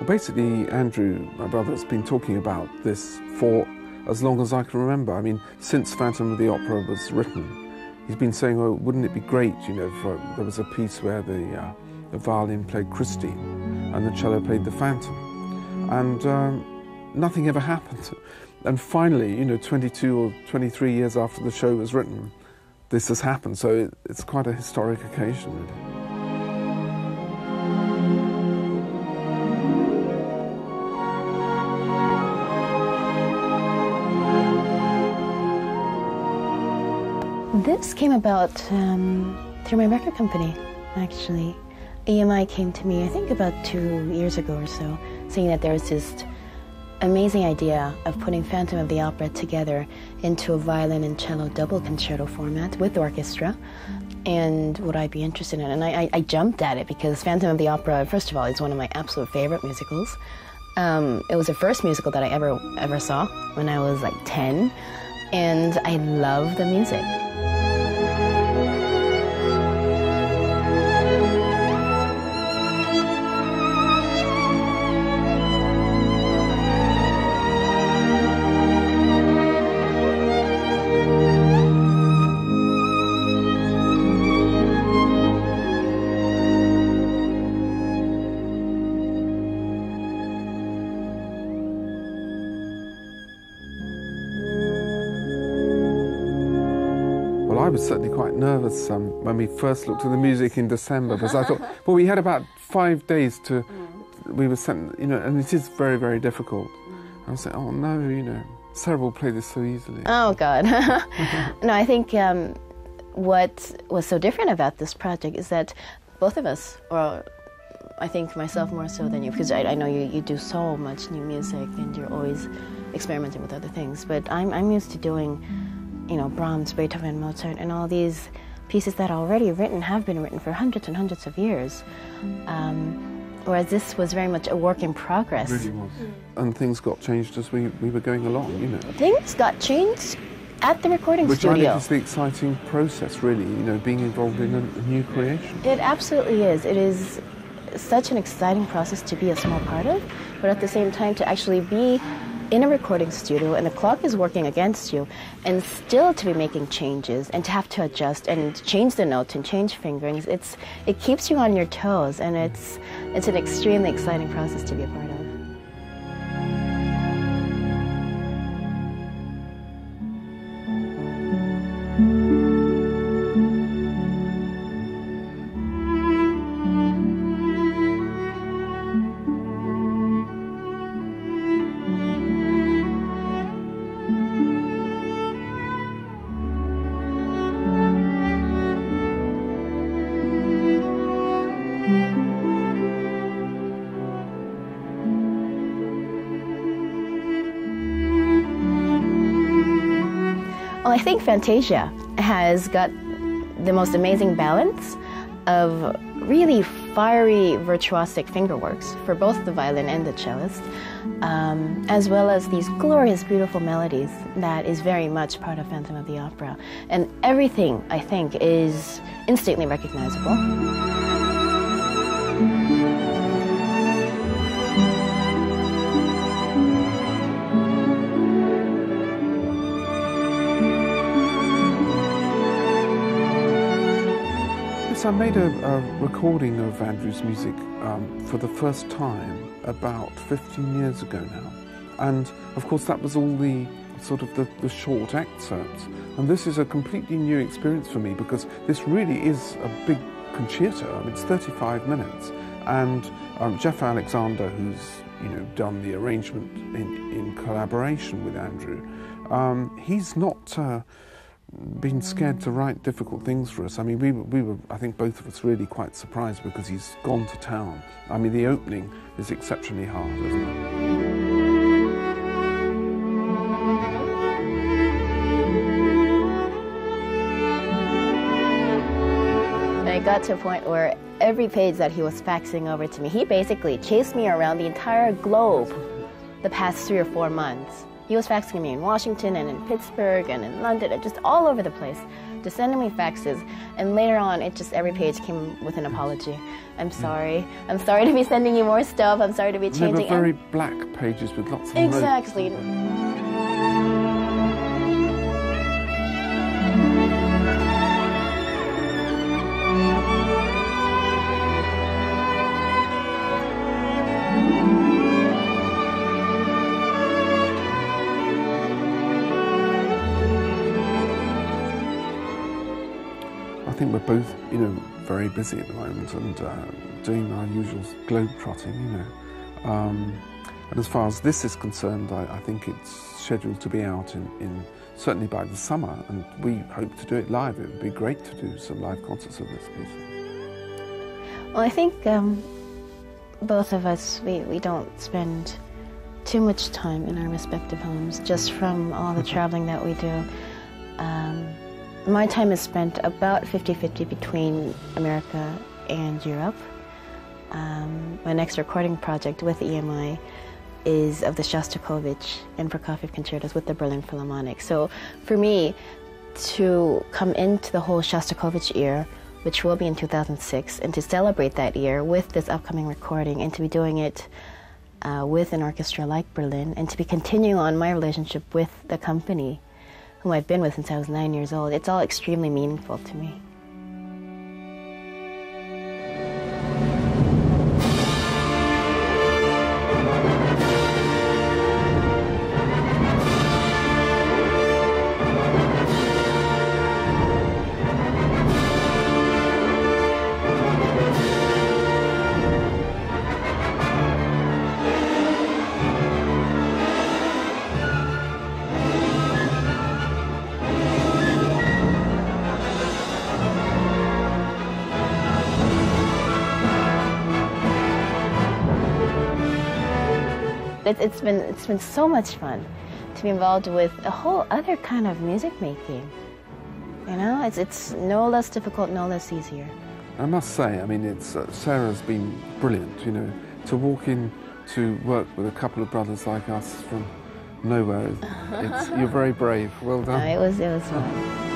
basically, Andrew, my brother, has been talking about this for as long as I can remember. I mean, since Phantom of the Opera was written, he's been saying, oh, wouldn't it be great, you know, there was a piece where the violin played Christine and the cello played the Phantom. And nothing ever happened. And finally, you know, 22 or 23 years after the show was written, this has happened. So it's quite a historic occasion, really. This came about through my record company, actually. EMI came to me, I think about 2 years ago or so, saying that there was this amazing idea of putting Phantom of the Opera together into a violin and cello double concerto format with orchestra, and would I be interested in it? And I jumped at it because Phantom of the Opera, first of all, is one of my absolute favorite musicals. It was the first musical that I ever saw when I was like 10, and I love the music. I was certainly quite nervous when we first looked at the music in December, because I thought, well, we had about 5 days to, we were sent, you know, and it is very, very difficult. I was like, oh no, you know, Sarah will play this so easily. Oh God. No, I think what was so different about this project is that both of us, or I think myself more so than you, because I know you do so much new music and you're always experimenting with other things, but I'm used to doing, you know, Brahms, Beethoven, Mozart, and all these pieces that are already written, have been written for hundreds and hundreds of years. Whereas this was very much a work in progress. It really was. And things got changed as we were going along, you know. Things got changed at the recording studio. Which I think is the exciting process, really, you know, being involved in a new creation. It absolutely is. It is such an exciting process to be a small part of, but at the same time to actually be in a recording studio and the clock is working against you, and still to be making changes and to have to adjust and change the notes and change fingerings. It keeps you on your toes, and it's an extremely exciting process to be a part of. Well, I think Phantasia has got the most amazing balance of really fiery, virtuosic fingerworks for both the violin and the cellist, as well as these glorious, beautiful melodies that is very much part of Phantom of the Opera. And everything, I think, is instantly recognizable. I made a recording of Andrew's music for the first time about 15 years ago now. And of course that was all the sort of the short excerpts. And this is a completely new experience for me, because this really is a big concerto. I mean, it's 35 minutes. And Jeff Alexander, who's, you know, done the arrangement in collaboration with Andrew, he's not been scared to write difficult things for us. I mean, we were, I think both of us, really quite surprised, because he's gone to town. I mean, the opening is exceptionally hard, isn't it? I got to a point where every page that he was faxing over to me, he basically chased me around the entire globe the past 3 or 4 months. He was faxing me in Washington and in Pittsburgh and in London and just all over the place, just sending me faxes. And later on, every page came with an apology. I'm sorry. I'm sorry to be sending you more stuff. I'm sorry to be changing. They were very black pages with lots of notes. Exactly. I think we're both, very busy at the moment and doing our usual globe trotting, And as far as this is concerned, I think it's scheduled to be out in certainly by the summer, and we hope to do it live. It would be great to do some live concerts of this piece. Well, I think both of us, we don't spend too much time in our respective homes, just from all the traveling that we do. My time is spent about 50-50 between America and Europe. My next recording project with EMI is of the Shostakovich and Prokofiev concertos with the Berlin Philharmonic. So for me to come into the whole Shostakovich year, which will be in 2006, and to celebrate that year with this upcoming recording, and to be doing it with an orchestra like Berlin, and to be continuing on my relationship with the company, whom I've been with since I was 9 years old, it's all extremely meaningful to me. It's been so much fun to be involved with a whole other kind of music making. It's no less difficult, no less easier. I must say, Sarah's been brilliant. To walk in to work with a couple of brothers like us from nowhere. You're very brave. Well done. No, it was fun.